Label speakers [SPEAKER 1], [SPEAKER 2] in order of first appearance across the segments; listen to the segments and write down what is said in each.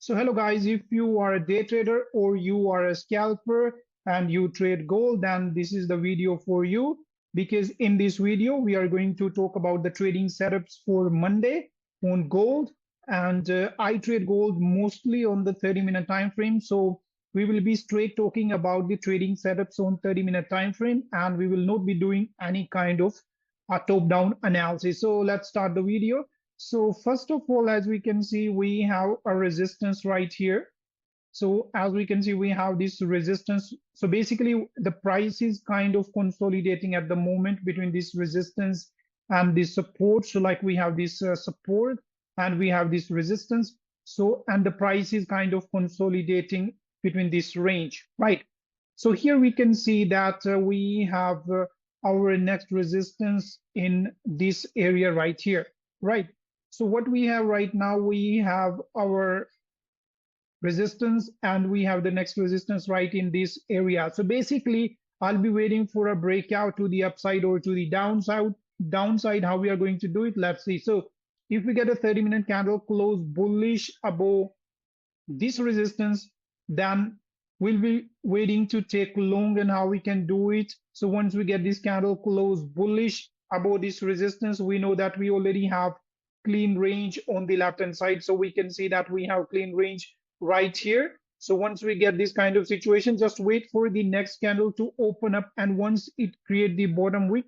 [SPEAKER 1] So hello guys, if you are a day trader or you are a scalper and you trade gold, then this is the video for you, because in this video we are going to talk about the trading setups for Monday on gold. And I trade gold mostly on the 30-minute time frame. So we will be straight talking about the trading setups on 30-minute time frame, and we will not be doing any kind of top-down analysis. So let's start the video. So first of all, as we can see, we have a resistance right here. So as we can see, we have this resistance. So basically, the price is kind of consolidating at the moment between this resistance and this support. So like we have this support and we have this resistance. So, and the price is kind of consolidating between this range, right? So here we can see that we have our next resistance in this area right here, right? So what we have right now, we have our resistance and we have the next resistance right in this area. So basically, I'll be waiting for a breakout to the upside or to the downside. How we are going to do it, let's see. So if we get a 30-minute candle close bullish above this resistance, then we'll be waiting to take long, and how we can do it. So once we get this candle close bullish above this resistance, we know that we already have clean range on the left hand side. So we can see that we have clean range right here. So once we get this kind of situation, just wait for the next candle to open up, and once it create the bottom wick,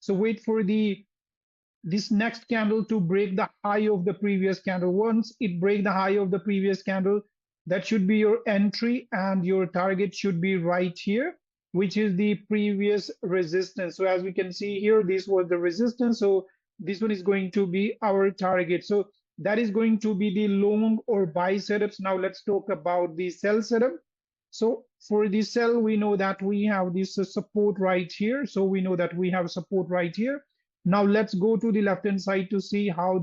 [SPEAKER 1] so wait for this next candle to break the high of the previous candle. Once it break the high of the previous candle, that should be your entry, and your target should be right here, which is the previous resistance. So as we can see here, this was the resistance. So this one is going to be our target. So that is going to be the long or buy setups. Now let's talk about the sell setup. So for the sell, we know that we have this support right here. So we know that we have support right here. Now let's go to the left hand side to see how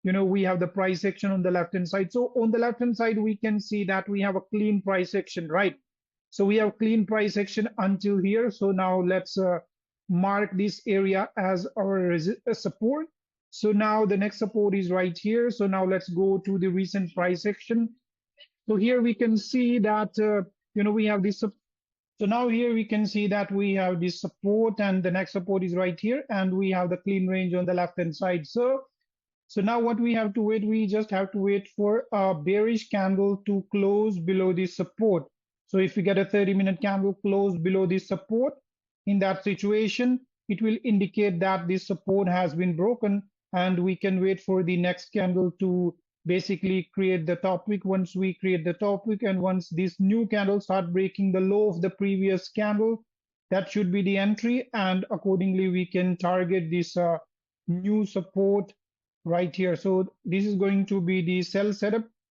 [SPEAKER 1] we have the price action on the left hand side. So on the left hand side, we can see that we have a clean price action, right? So we have clean price action until here. So now let's mark this area as our support. So now the next support is right here. So now let's go to the recent price action. So here we can see that we have this. So now here we can see that we have this support, and the next support is right here, and we have the clean range on the left hand side. So now what we have to wait, we just have to wait for a bearish candle to close below this support. So if we get a 30-minute candle close below this support, in that situation, it will indicate that this support has been broken, and we can wait for the next candle to basically create the top wick. Once we create the top wick, and once this new candle start breaking the low of the previous candle, that should be the entry, and accordingly we can target this new support right here. So this is going to be the sell setup.